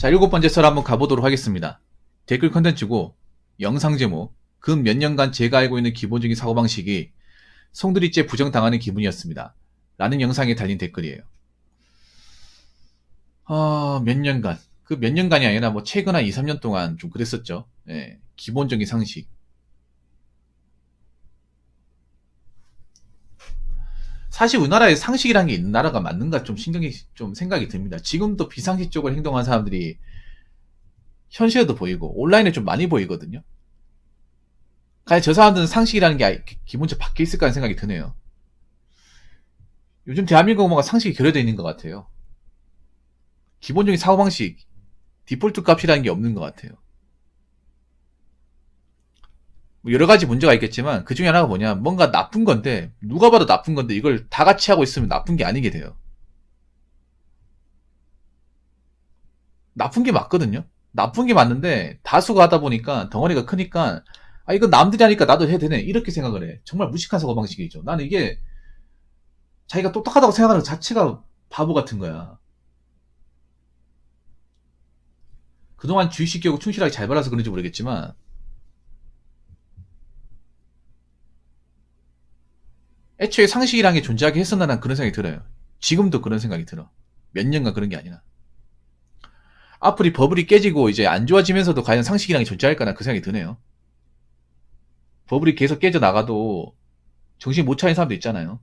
자, 7번째 썰 한번 가보도록 하겠습니다. 댓글 컨텐츠고 영상 제목 근 몇 년간 제가 알고 있는 기본적인 사고방식이 송두리째 부정당하는 기분이었습니다. 라는 영상에 달린 댓글이에요. 몇 년간 그 몇 년간이 아니라 뭐 최근 한 2, 3년 동안 좀 그랬었죠. 예, 기본적인 상식. 사실 우리나라에 상식이라는 게 있는 나라가 맞는가 좀 생각이 듭니다. 지금도 비상식적으로 행동하는 사람들이 현실에도 보이고 온라인에 좀 많이 보이거든요. 과연 저 사람들은 상식이라는 게 기본적으로 밖에 있을까 하는 생각이 드네요. 요즘 대한민국은 뭔가 상식이 결여되어 있는 것 같아요. 기본적인 사고방식, 디폴트 값이라는 게 없는 것 같아요. 뭐 여러 가지 문제가 있겠지만 그 중에 하나가 뭐냐, 뭔가 나쁜 건데, 누가 봐도 나쁜 건데 이걸 다 같이 하고 있으면 나쁜 게 아니게 돼요. 나쁜 게 맞거든요. 나쁜 게 맞는데 다수가 하다 보니까 덩어리가 크니까 이건 남들이 하니까 나도 해야 되네 이렇게 생각을 해. 정말 무식한 사고방식이죠. 나는 이게 자기가 똑똑하다고 생각하는 것 자체가 바보 같은 거야. 그동안 주의식 교육을 충실하게 잘 받아서 그런지 모르겠지만 애초에 상식이라는 게 존재하게 했었나 난 그런 생각이 들어요. 지금도 그런 생각이 들어. 몇 년간 그런 게 아니라. 앞으로 버블이 깨지고 이제 안 좋아지면서도 과연 상식이라는 게 존재할까 난 그 생각이 드네요. 버블이 계속 깨져 나가도 정신 못 차린 사람도 있잖아요.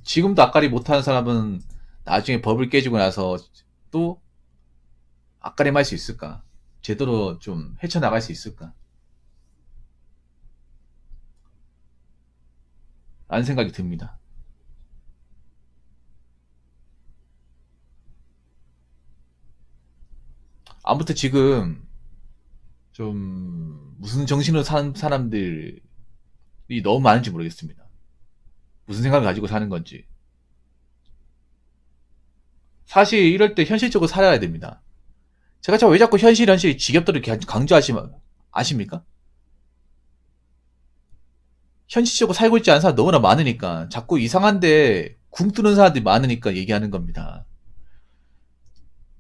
지금도 앞가리 못하는 사람은 나중에 버블 깨지고 나서 또 앞가림할 수 있을까? 제대로 좀 헤쳐나갈 수 있을까? 라는 생각이 듭니다. 아무튼 지금 좀 무슨 정신으로 사는 사람들이 너무 많은지 모르겠습니다. 무슨 생각을 가지고 사는 건지. 사실 이럴 때 현실적으로 살아야 됩니다. 제가 왜 자꾸 현실 지겹도록 강조하시면 아십니까? 현실적으로 살고 있지 않은 사람 너무나 많으니까 자꾸 이상한데 궁 뜨는 사람들이 많으니까 얘기하는 겁니다.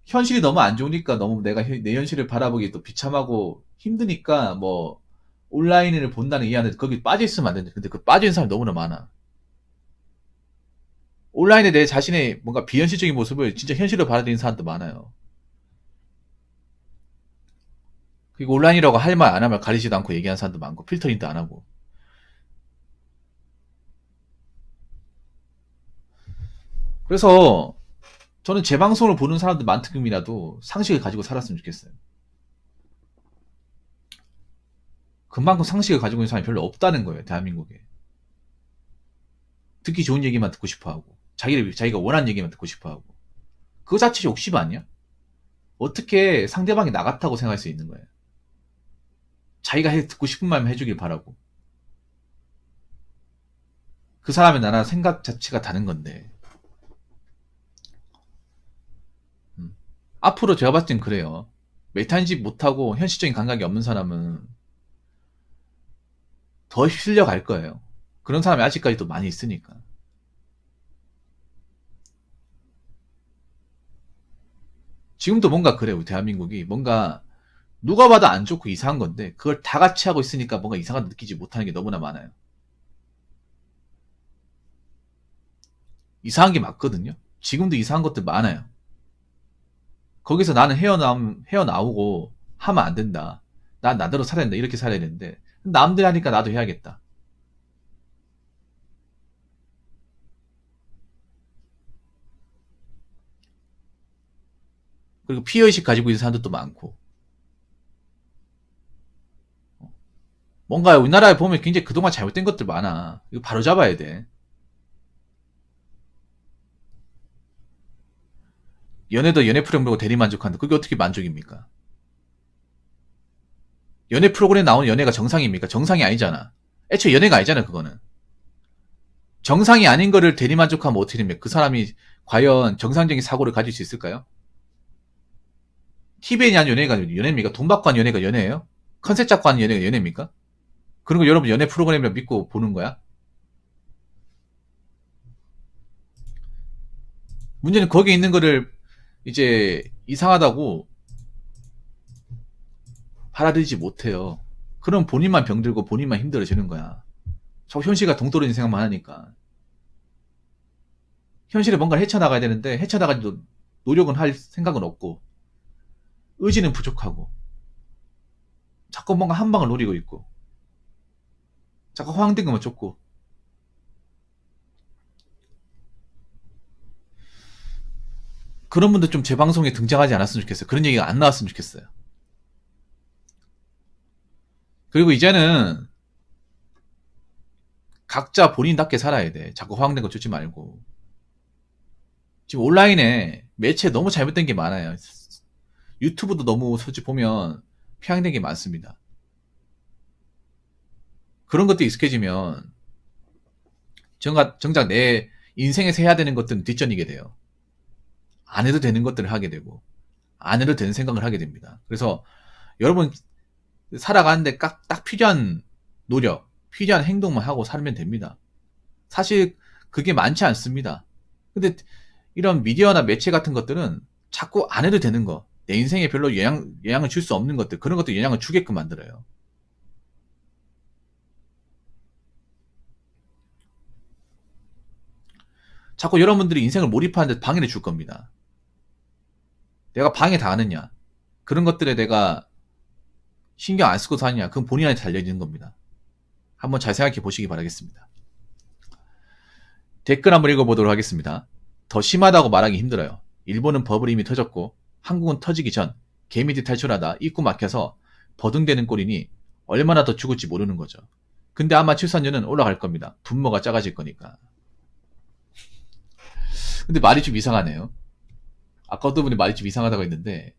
현실이 너무 안 좋으니까 너무 내가 내 현실을 바라보기 또 비참하고 힘드니까 뭐 온라인을 본다는 이해하는데 거기 빠져 있으면 안 되는데 근데 그 빠져 있는 사람이 너무나 많아. 온라인에 내 자신의 뭔가 비현실적인 모습을 진짜 현실로 받아들이는 사람도 많아요. 그리고 온라인이라고 할 말 안 하면 가리지도 않고 얘기하는 사람도 많고 필터링도 안 하고. 그래서 저는 제 방송을 보는 사람들 만큼이라도 상식을 가지고 살았으면 좋겠어요. 그만큼 상식을 가지고 있는 사람이 별로 없다는 거예요, 대한민국에. 듣기 좋은 얘기만 듣고 싶어 하고, 자기가 원하는 얘기만 듣고 싶어 하고. 그거 자체 욕심 아니야? 어떻게 상대방이 나 같다고 생각할 수 있는 거예요? 자기가 듣고 싶은 말만 해주길 바라고. 그 사람의 나랑 생각 자체가 다른 건데. 앞으로 제가 봤을 땐 그래요. 메타인지 못하고 현실적인 감각이 없는 사람은 더 휩쓸려갈 거예요. 그런 사람이 아직까지도 많이 있으니까. 지금도 뭔가 그래요. 대한민국이 뭔가 누가 봐도 안 좋고 이상한 건데 그걸 다 같이 하고 있으니까 뭔가 이상하다 느끼지 못하는 게 너무나 많아요. 이상한 게 맞거든요. 지금도 이상한 것들 많아요. 거기서 나는 헤어나오고 하면 안 된다. 난 나대로 살아야 된다. 이렇게 살아야 되는데 남들이 하니까 나도 해야겠다. 그리고 피해의식 가지고 있는 사람들도 많고. 뭔가 우리나라에 보면 굉장히 그동안 잘못된 것들 많아. 이거 바로 잡아야 돼. 연애도 연애 프로그램 보고 대리만족한다. 그게 어떻게 만족입니까? 연애 프로그램에 나오는 연애가 정상입니까? 정상이 아니잖아. 애초에 연애가 아니잖아, 그거는. 정상이 아닌 거를 대리만족하면 어떻게 됩니까? 그 사람이 과연 정상적인 사고를 가질 수 있을까요? TV에 대한 연애가 연애입니까? 돈 받고 한 연애가 연애예요? 컨셉 잡고 하는 연애가 연애입니까? 그런 거 여러분 연애 프로그램이라 믿고 보는 거야? 문제는 거기 있는 거를 이제 이상하다고 받아들이지 못해요. 그럼 본인만 병들고 본인만 힘들어지는 거야. 저 현실과 동떨어진 생각만 하니까. 현실에 뭔가를 헤쳐나가야 되는데 헤쳐나가지도 노력은 할 생각은 없고 의지는 부족하고 자꾸 뭔가 한 방을 노리고 있고 자꾸 허황된 것만 쫓고. 그런 분들 좀 제 방송에 등장하지 않았으면 좋겠어요. 그런 얘기가 안 나왔으면 좋겠어요. 그리고 이제는 각자 본인답게 살아야 돼. 자꾸 허황된 거 쫓지 말고. 지금 온라인에 매체 너무 잘못된 게 많아요. 유튜브도 너무 솔직히 보면 편향된 게 많습니다. 그런 것도 익숙해지면 정작 내 인생에서 해야 되는 것들은 뒷전이게 돼요. 안 해도 되는 것들을 하게 되고 안 해도 되는 생각을 하게 됩니다. 그래서 여러분 살아가는데 딱 필요한 노력, 필요한 행동만 하고 살면 됩니다. 사실 그게 많지 않습니다. 근데 이런 미디어나 매체 같은 것들은 자꾸 안 해도 되는 거, 내 인생에 별로 영향을 줄 수 없는 것들, 그런 것들 영향을 주게끔 만들어요. 자꾸 여러분들이 인생을 몰입하는데 방해를 줄 겁니다. 내가 방해 다 하느냐, 그런 것들에 내가 신경 안 쓰고 사느냐, 그건 본인한테 달려있는 겁니다. 한번 잘 생각해 보시기 바라겠습니다. 댓글 한번 읽어보도록 하겠습니다. 더 심하다고 말하기 힘들어요. 일본은 버블이 이미 터졌고 한국은 터지기 전 개미들 탈출하다 입구 막혀서 버둥대는 꼴이니 얼마나 더 죽을지 모르는 거죠. 근데 아마 출산율은 올라갈 겁니다. 분모가 작아질 거니까. 근데 말이 좀 이상하네요. 아까 어떤 분이 말이 좀 이상하다고 했는데,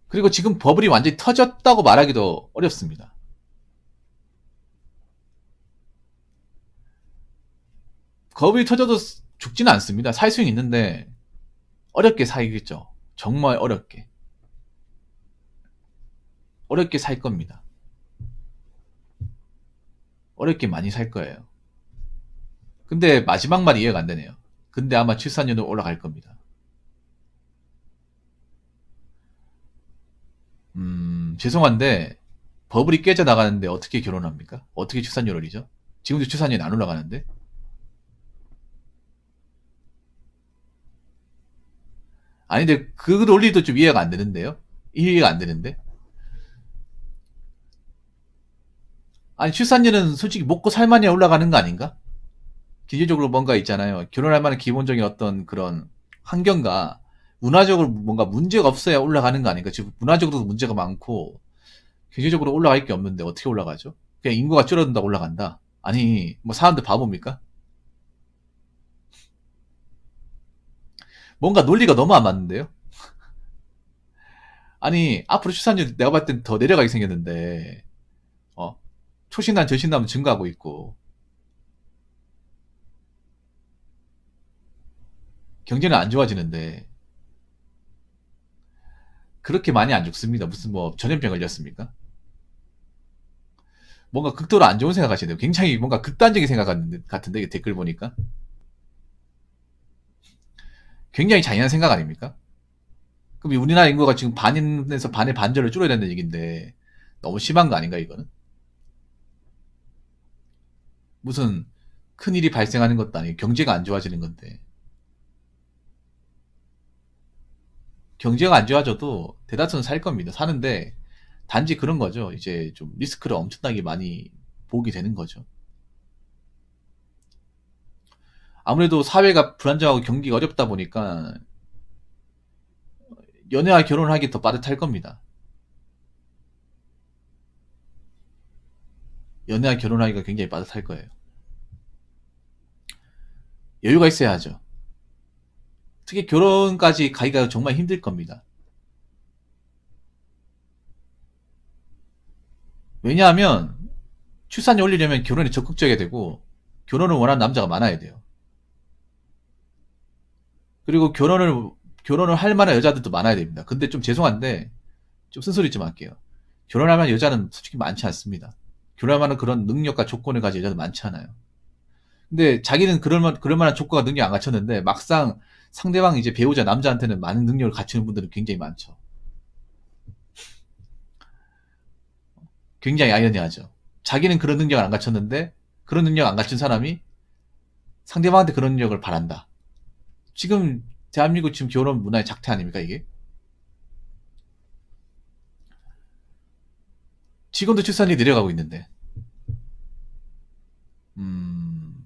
그리고 지금 버블이 완전히 터졌다고 말하기도 어렵습니다. 버블이 터져도 죽지는 않습니다. 살 수는 있는데 어렵게 살겠죠. 정말 어렵게 살 겁니다. 어렵게 많이 살 거예요. 근데 마지막 말이 이해가 안 되네요. 근데 아마 출산율은 올라갈 겁니다. 죄송한데 버블이 깨져나가는데 어떻게 결혼합니까? 어떻게 출산율 올리죠? 지금도 출산율이 안 올라가는데? 아니 근데 그 논리도 좀 이해가 안 되는데요? 이해가 안 되는데? 아니 출산율은 솔직히 먹고 살만해야 올라가는 거 아닌가? 기계적으로 뭔가 있잖아요. 결혼할 만한 기본적인 어떤 그런 환경과 문화적으로 뭔가 문제가 없어야 올라가는 거 아닌가? 지금 문화적으로도 문제가 많고 경제적으로 올라갈 게 없는데 어떻게 올라가죠? 그냥 인구가 줄어든다고 올라간다? 아니 뭐 사람들 바보입니까? 뭔가 논리가 너무 안 맞는데요? 아니 앞으로 출산율 내가 봤을 땐 더 내려가게 생겼는데 어? 초신남 저신남은 증가하고 있고 경제는 안 좋아지는데 그렇게 많이 안 죽습니다. 무슨 뭐 전염병 걸렸습니까? 뭔가 극도로 안 좋은 생각하시네요. 굉장히 뭔가 극단적인 생각 같은데 댓글 보니까 굉장히 잔인한 생각 아닙니까? 그럼 우리나라 인구가 지금 반에서 반의 반절을 줄여야 된다는 얘기인데 너무 심한 거 아닌가 이거는? 무슨 큰일이 발생하는 것도 아니고 경제가 안 좋아지는 건데 경제가 안 좋아져도 대다수는 살 겁니다. 사는데 단지 그런 거죠. 이제 좀 리스크를 엄청나게 많이 보게 되는 거죠. 아무래도 사회가 불안정하고 경기가 어렵다 보니까 연애와 결혼을 하기 더 빠듯할 겁니다. 연애와 결혼하기가 굉장히 빠듯할 거예요. 여유가 있어야 하죠. 특히 결혼까지 가기가 정말 힘들 겁니다. 왜냐하면 출산율 올리려면 결혼에 적극적이어야 되고 결혼을 원하는 남자가 많아야 돼요. 그리고 결혼을 할 만한 여자들도 많아야 됩니다. 근데 좀 죄송한데 좀 쓴소리 좀 할게요. 결혼할 만한 여자는 솔직히 많지 않습니다. 결혼할 만한 그런 능력과 조건을 가진 여자도 많지 않아요. 근데 자기는 그럴 만한 조건과 능력 안 갖췄는데 막상 상대방 이제 배우자 남자한테는 많은 능력을 갖추는 분들은 굉장히 많죠. 굉장히 아이러니하죠. 자기는 그런 능력을 안 갖췄는데 그런 능력 안 갖춘 사람이 상대방한테 그런 능력을 바란다. 지금 대한민국 지금 결혼 문화의 작태 아닙니까 이게? 지금도 출산율이 내려가고 있는데. 음,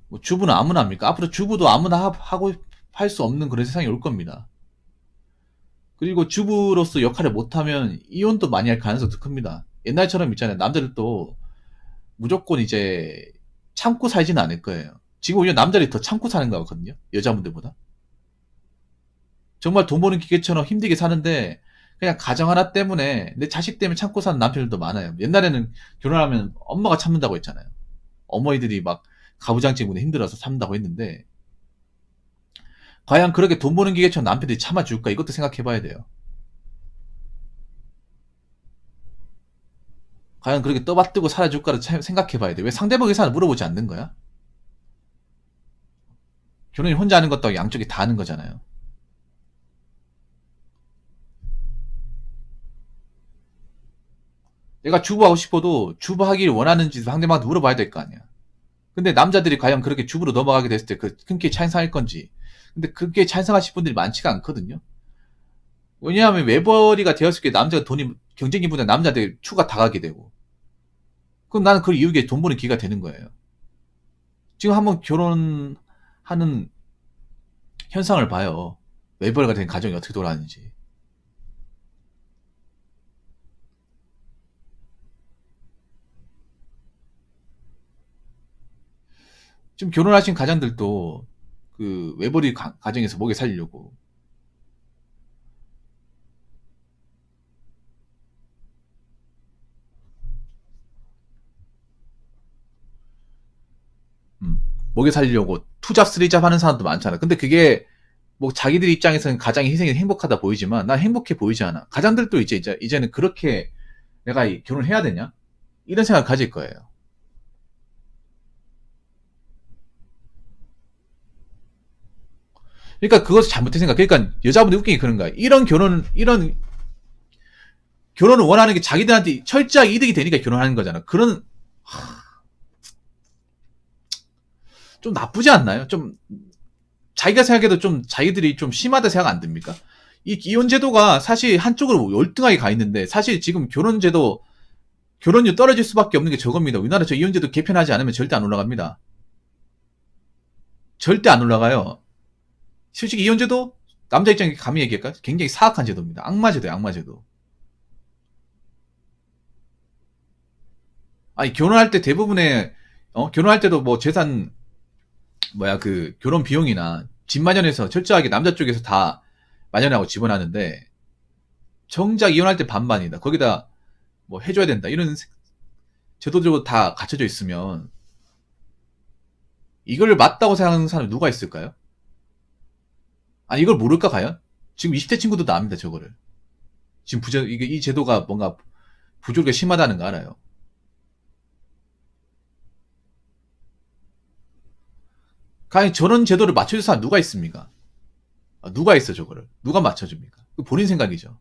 뭐 주부는 아무나 합니까? 앞으로 주부도 아무나 하고 할 수 없는 그런 세상이 올 겁니다. 그리고 주부로서 역할을 못하면 이혼도 많이 할 가능성도 큽니다. 옛날처럼 있잖아요. 남자들도 무조건 이제 참고 살지는 않을 거예요. 지금 오히려 남자들이 더 참고 사는 것 같거든요. 여자분들보다. 정말 돈 버는 기계처럼 힘들게 사는데 그냥 가정 하나 때문에 내 자식 때문에 참고 사는 남편들도 많아요. 옛날에는 결혼하면 엄마가 참는다고 했잖아요. 어머니들이 막 가부장제 때문에 힘들어서 참는다고 했는데 과연 그렇게 돈 버는 기계처럼 남편들이 참아줄까? 이것도 생각해 봐야 돼요. 과연 그렇게 떠받들고 살아줄까를 생각해 봐야 돼. 왜 상대방 의사를 물어보지 않는 거야? 결혼이 혼자 하는 것도 양쪽이 다 하는 거잖아요. 내가 주부하고 싶어도 주부하기를 원하는지 상대방한테 물어봐야 될 거 아니야. 근데 남자들이 과연 그렇게 주부로 넘어가게 됐을 때 그 큰 게 찬성할 건지. 근데 그게 찬성하실 분들이 많지가 않거든요. 왜냐하면 외벌이가 되었을 때 남자가 돈이 경쟁기보다 남자들 추가 다 가게 되고. 그럼 나는 그 이후에 돈 버는 기회가 되는 거예요. 지금 한번 결혼하는 현상을 봐요. 외벌이가 된 가정이 어떻게 돌아가는지. 지금 결혼하신 가장들도 그 외벌이 가정에서 먹여 살리려고 먹여 살리려고 투잡 쓰리잡 하는 사람도 많잖아. 근데 그게 뭐 자기들 입장에서는 가장의 희생이 행복하다 보이지만 난 행복해 보이지 않아. 가장들도 이제는 그렇게 내가 결혼을 해야 되냐? 이런 생각 가질 거예요. 그러니까 그것을 잘못된 생각. 그러니까 여자분들 웃긴 게 그런 거야. 이런 결혼을 원하는 게 자기들한테 철저하게 이득이 되니까 결혼하는 거잖아. 그런 좀 나쁘지 않나요? 좀 자기가 생각해도 좀 자기들이 좀 심하다 생각 안 듭니까? 이 이혼 제도가 사실 한쪽으로 열등하게 가 있는데 사실 지금 결혼율 떨어질 수밖에 없는 게 저겁니다. 우리나라 저 이혼 제도 개편하지 않으면 절대 안 올라갑니다. 절대 안 올라가요. 솔직히 이혼 제도 남자 입장에 감히 얘기할까? 굉장히 사악한 제도입니다. 악마 제도예요, 악마 제도. 아니 결혼할 때 대부분의 결혼할 때도 뭐 재산 그 결혼 비용이나 집 마련해서 철저하게 남자 쪽에서 다 마련하고 집어넣는데 정작 이혼할 때 반반이다. 거기다 뭐 해줘야 된다. 이런 제도적으로 다 갖춰져 있으면 이걸 맞다고 생각하는 사람이 누가 있을까요? 아니 이걸 모를까 과연? 지금 20대 친구들도 압니다 저거를. 지금 이 제도가 뭔가 부조리가 심하다는 거 알아요. 과연 저런 제도를 맞춰줄 사람 누가 있습니까? 누가 있어 저거를? 누가 맞춰줍니까? 본인 생각이죠.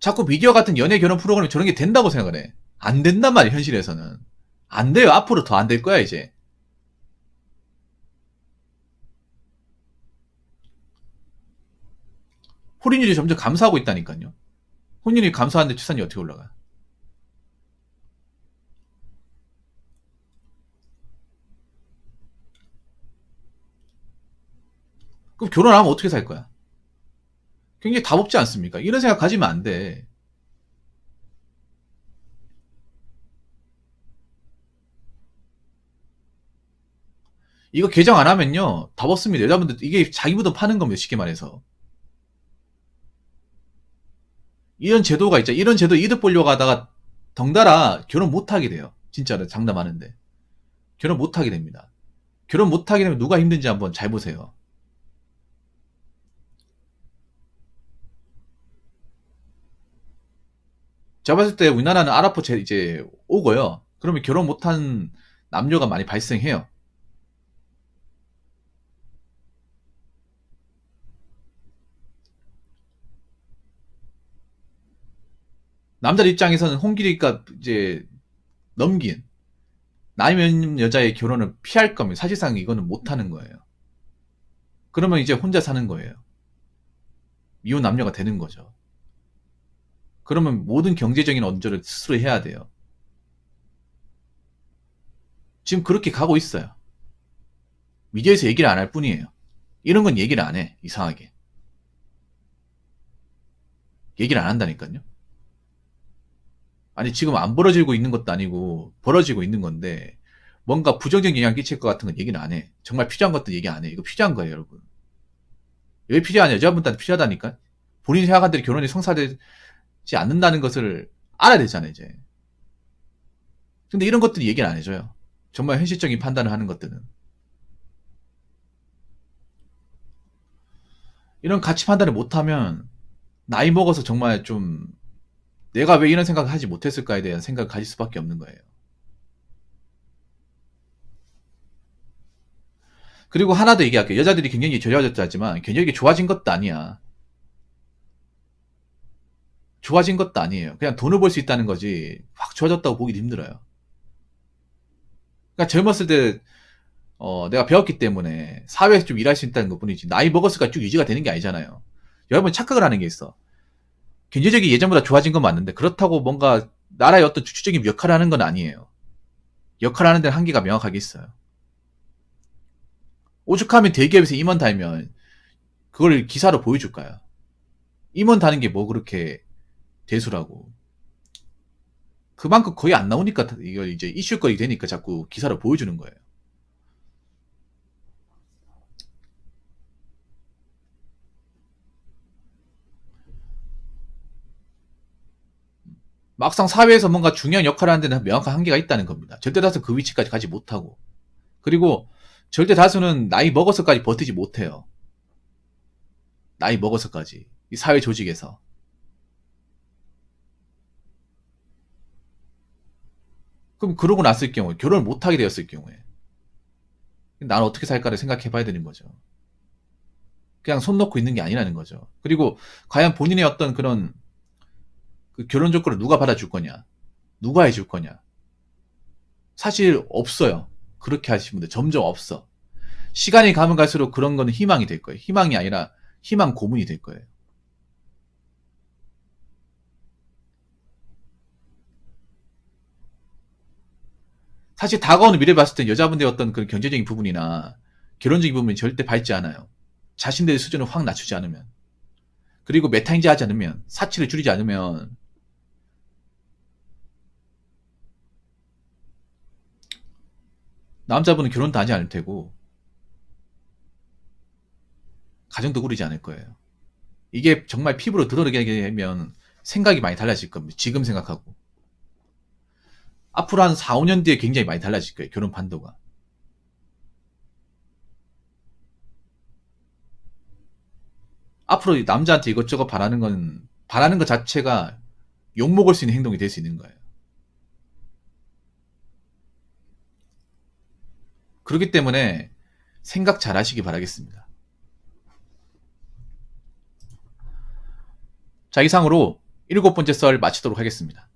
자꾸 미디어 같은 연애 결혼 프로그램이 저런 게 된다고 생각을 해. 안 된단 말이야 현실에서는. 안 돼요. 앞으로 더 안 될 거야 이제. 혼인율이 점점 감소하고 있다니까요. 혼인율이 감소하는데 출산율이 어떻게 올라가? 그럼 결혼하면 어떻게 살 거야? 굉장히 답 없지 않습니까? 이런 생각 가지면 안 돼. 이거 개정 안 하면요. 답 없습니다. 여자분들 이게 자기 무덤 파는 겁니다. 쉽게 말해서. 이런 제도가 있죠. 이런 제도 이득 보려고 하다가 덩달아 결혼 못하게 돼요. 진짜로 장담하는데. 결혼 못하게 됩니다. 결혼 못하게 되면 누가 힘든지 한번 잘 보세요. 제가 봤을 때 우리나라는 아랍포 이제 오고요. 그러면 결혼 못한 남녀가 많이 발생해요. 남자 입장에서는 홍길이가 이제 넘긴 나이 많은 여자의 결혼을 피할 거면 사실상 이거는 못하는 거예요. 그러면 이제 혼자 사는 거예요. 미혼 남녀가 되는 거죠. 그러면 모든 경제적인 언저를 스스로 해야 돼요. 지금 그렇게 가고 있어요. 미디어에서 얘기를 안 할 뿐이에요. 이런 건 얘기를 안 해. 이상하게. 얘기를 안 한다니까요. 아니 지금 안 벌어지고 있는 것도 아니고 벌어지고 있는 건데 뭔가 부정적인 영향 끼칠 것 같은 건 얘기는 안 해. 정말 필요한 것도 얘기 안 해. 이거 필요한 거예요, 여러분. 왜 필요하냐? 여자분들한테 필요하다니까. 본인이 생각한 대로 결혼이 성사되지 않는다는 것을 알아야 되잖아요, 이제. 근데 이런 것들이 얘기를 안 해줘요. 정말 현실적인 판단을 하는 것들은. 이런 가치 판단을 못하면 나이 먹어서 정말 좀 내가 왜 이런 생각을 하지 못했을까에 대한 생각을 가질 수밖에 없는 거예요. 그리고 하나 더 얘기할게요. 여자들이 경력이 좋아졌다 하지만 경력이 좋아진 것도 아니야. 좋아진 것도 아니에요. 그냥 돈을 벌 수 있다는 거지 확 좋아졌다고 보기도 힘들어요. 그러니까 젊었을 때 내가 배웠기 때문에 사회에서 좀 일할 수 있다는 것 뿐이지 나이 먹었을까 쭉 유지가 되는 게 아니잖아요. 여러분 착각을 하는 게 있어. 경제적이 예전보다 좋아진 건 맞는데 그렇다고 뭔가 나라의 어떤 주축적인 역할을 하는 건 아니에요. 역할을 하는 데는 한계가 명확하게 있어요. 오죽하면 대기업에서 임원 달면 그걸 기사로 보여줄까요? 임원 다는 게 뭐 그렇게 대수라고. 그만큼 거의 안 나오니까 이걸 이제 이슈거리 되니까 자꾸 기사로 보여주는 거예요. 막상 사회에서 뭔가 중요한 역할을 하는 데는 명확한 한계가 있다는 겁니다. 절대 다수 그 위치까지 가지 못하고. 그리고 절대 다수는 나이 먹어서까지 버티지 못해요. 나이 먹어서까지. 이 사회 조직에서. 그럼 그러고 났을 경우에, 결혼을 못하게 되었을 경우에, 나는 어떻게 살까를 생각해 봐야 되는 거죠. 그냥 손 놓고 있는 게 아니라는 거죠. 그리고 과연 본인의 어떤 그런 그 결혼 조건을 누가 받아줄 거냐? 누가 해줄 거냐? 사실 없어요. 그렇게 하시는 분들 점점 없어. 시간이 가면 갈수록 그런 거는 희망이 될 거예요. 희망이 아니라 희망 고문이 될 거예요. 사실 다가오는 미래 봤을 때 여자분들의 어떤 그런 경제적인 부분이나 결혼적인 부분이 절대 밟지 않아요. 자신들의 수준을 확 낮추지 않으면. 그리고 메타인지 하지 않으면, 사치를 줄이지 않으면, 남자분은 결혼도 하지 않을 테고, 가정도 꾸리지 않을 거예요. 이게 정말 피부로 드러나게 되면 생각이 많이 달라질 겁니다. 지금 생각하고. 앞으로 한 4, 5년 뒤에 굉장히 많이 달라질 거예요. 결혼 판도가. 앞으로 남자한테 이것저것 바라는 것 자체가 욕먹을 수 있는 행동이 될 수 있는 거예요. 그렇기 때문에 생각 잘 하시기 바라겠습니다. 자, 이상으로 7번째 썰 마치도록 하겠습니다.